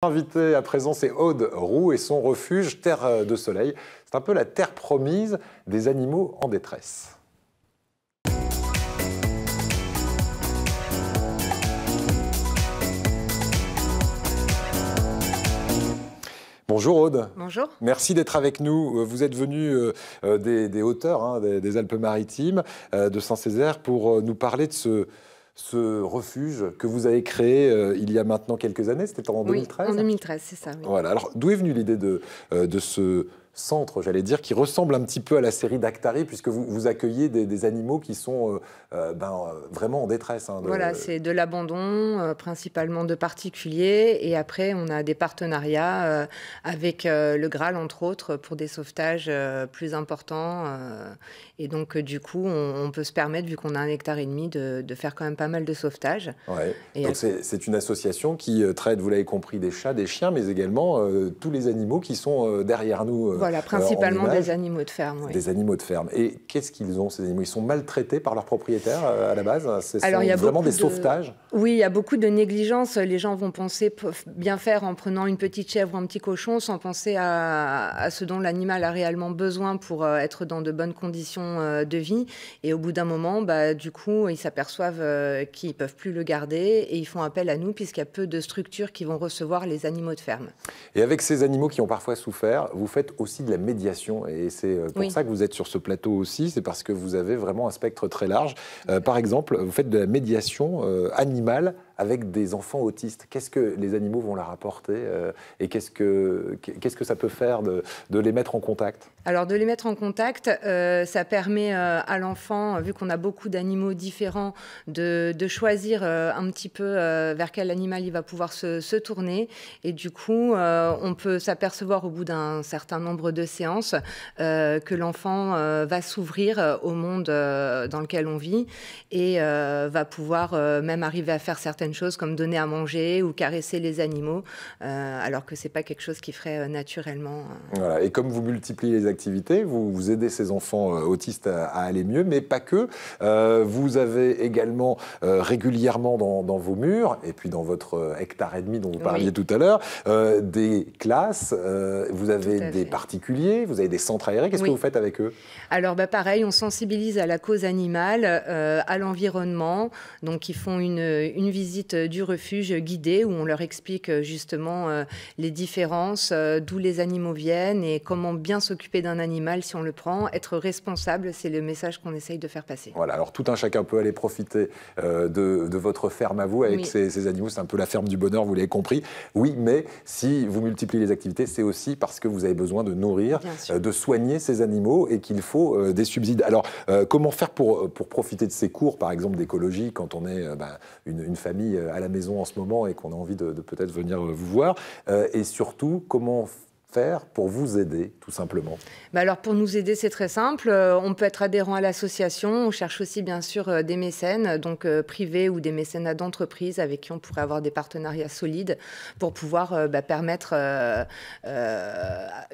Invité à présent, c'est Aude Roux et son refuge Terre de Soleil. C'est un peu la terre promise des animaux en détresse. Bonjour Aude. Bonjour. Merci d'être avec nous. Vous êtes venu des hauteurs, des Alpes-Maritimes, de Saint-Césaire, pour nous parler de ce refuge que vous avez créé il y a maintenant quelques années. C'était en 2013 ? En 2013, c'est ça. Oui. Voilà. Alors, d'où est venue l'idée de ce centre, j'allais dire, qui ressemble un petit peu à la série d'Actari, puisque vous accueillez des animaux qui sont vraiment en détresse. Voilà, c'est de l'abandon, principalement de particuliers. Et après, on a des partenariats avec le Graal, entre autres, pour des sauvetages plus importants. Et donc, du coup, on peut se permettre, vu qu'on a 1,5 hectare, de faire quand même pas mal de sauvetages. Ouais. Donc, c'est une association qui traite, vous l'avez compris, des chats, des chiens, mais également tous les animaux qui sont derrière nous. Voilà, principalement des animaux de ferme. Oui. Des animaux de ferme. Et qu'est-ce qu'ils ont, ces animaux? Ils sont maltraités par leurs propriétaires à la base? Alors, il y a vraiment des sauvetages? Oui, il y a beaucoup de négligence. Les gens vont penser bien faire en prenant une petite chèvre ou un petit cochon sans penser à ce dont l'animal a réellement besoin pour être dans de bonnes conditions de vie. Et au bout d'un moment, du coup, ils s'aperçoivent qu'ils ne peuvent plus le garder et ils font appel à nous puisqu'il y a peu de structures qui vont recevoir les animaux de ferme. Et avec ces animaux qui ont parfois souffert, vous faites aussi de la médiation. Et c'est pour ça que vous êtes sur ce plateau aussi. C'est parce que vous avez vraiment un spectre très large. Par exemple, vous faites de la médiation animale avec des enfants autistes. Qu'est-ce que les animaux vont leur apporter et qu'est-ce que ça peut faire de les mettre en contact? Alors, de les mettre en contact, ça permet à l'enfant, vu qu'on a beaucoup d'animaux différents, de choisir un petit peu vers quel animal il va pouvoir se tourner. Et du coup, on peut s'apercevoir au bout d'un certain nombre de séances que l'enfant va s'ouvrir au monde dans lequel on vit et va pouvoir même arriver à faire certaines choses comme donner à manger ou caresser les animaux, alors que c'est pas quelque chose qu'il ferait naturellement. Voilà. Et comme vous multipliez les activités, vous aidez ces enfants autistes à aller mieux, mais pas que. Vous avez également régulièrement dans vos murs, et puis dans votre 1,5 hectare dont vous parliez tout à l'heure, des classes, vous avez des particuliers, vous avez des centres aérés. Qu'est-ce que vous faites avec eux? Alors pareil, on sensibilise à la cause animale, à l'environnement. Donc ils font une visite du refuge guidée où on leur explique justement les différences, d'où les animaux viennent et comment bien s'occuper d'un animal si on le prend. Être responsable, c'est le message qu'on essaye de faire passer. Voilà, alors tout un chacun peut aller profiter de votre ferme à vous avec ces animaux. C'est un peu la ferme du bonheur, vous l'avez compris. Oui, mais si vous multipliez les activités, c'est aussi parce que vous avez besoin de nourrir, de soigner ces animaux et qu'il faut des subsides. Alors, comment faire pour profiter de ces cours, par exemple d'écologie, quand on est une famille à la maison en ce moment et qu'on a envie de peut-être venir vous voir, et surtout, comment faire pour vous aider, tout simplement? Alors, pour nous aider, c'est très simple. On peut être adhérent à l'association. On cherche aussi, bien sûr, des mécènes, donc privés ou des mécénats d'entreprise avec qui on pourrait avoir des partenariats solides pour pouvoir permettre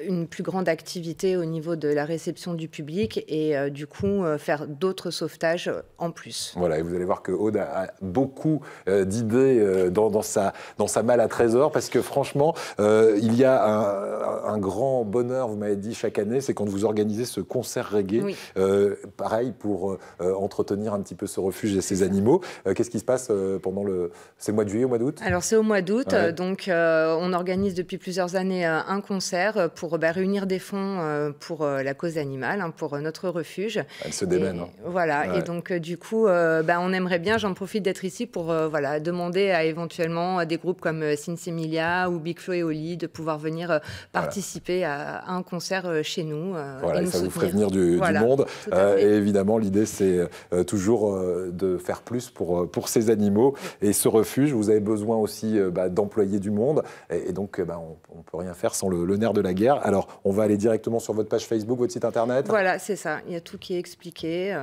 une plus grande activité au niveau de la réception du public et du coup faire d'autres sauvetages en plus. Voilà, et vous allez voir que Aude a beaucoup d'idées dans sa malle à trésors, parce que franchement, il y a un grand bonheur, vous m'avez dit, chaque année, c'est quand vous organisez ce concert reggae, pareil, pour entretenir un petit peu ce refuge et ces animaux. Qu'est-ce qui se passe pendant c'est le mois de juillet, au mois d'août? Alors, c'est au mois d'août, donc on organise depuis plusieurs années un concert pour réunir des fonds pour la cause animale, pour notre refuge. Elle se démène. Voilà, et donc du coup, on aimerait bien, j'en profite d'être ici pour demander à éventuellement des groupes comme Sinsemilia ou Big Flo et Oli de pouvoir venir participer à un concert chez nous. Voilà, et ça vous ferait venir du monde. Et évidemment, l'idée, c'est toujours de faire plus pour ces animaux. Et ce refuge, vous avez besoin aussi d'employer du monde. Et donc, on ne peut rien faire sans le nerf de la guerre. Alors, on va aller directement sur votre page Facebook, votre site internet. Voilà, c'est ça. Il y a tout qui est expliqué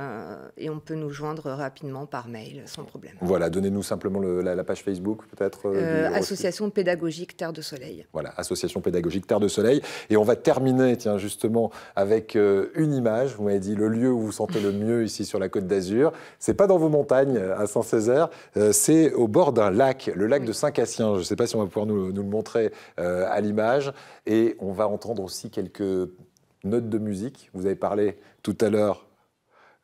et on peut nous joindre rapidement par mail, sans problème. Voilà, donnez-nous simplement la page Facebook, peut-être. Association pédagogique Terre de Soleil. Voilà, Association pédagogique Terre de Soleil. de soleil. Et on va terminer, tiens, justement, avec une image. Vous m'avez dit le lieu où vous sentez le mieux ici sur la Côte d'Azur. C'est pas dans vos montagnes à Saint-Césaire, c'est au bord d'un lac, le lac de Saint-Cassien. Je ne sais pas si on va pouvoir nous le montrer à l'image. Et on va entendre aussi quelques notes de musique. Vous avez parlé tout à l'heure.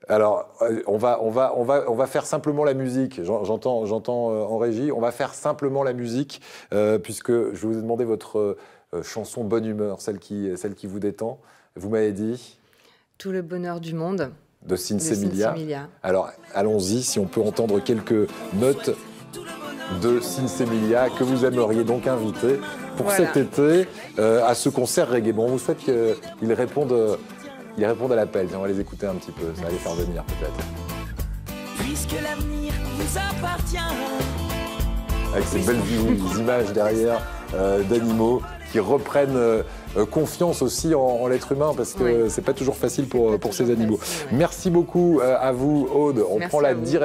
Alors, on va faire simplement la musique. J'entends en régie. On va faire simplement la musique, puisque je vous ai demandé votre chanson bonne humeur, celle qui vous détend. Vous m'avez dit Tout le bonheur du monde. De Sinsemilia. Alors, allons-y, si on peut entendre quelques notes de Sinsemilia que vous aimeriez donc inviter pour cet été à ce concert reggae. Bon, on vous souhaite qu'ils répondent à l'appel. On va les écouter un petit peu, ça va les faire venir peut-être. Puisque l'avenir vous appartient. Avec ces belles images derrière d'animaux qui reprennent confiance aussi en l'être humain, parce que c'est pas toujours facile pour ces animaux. Merci beaucoup à vous, Aude. On prend la direction.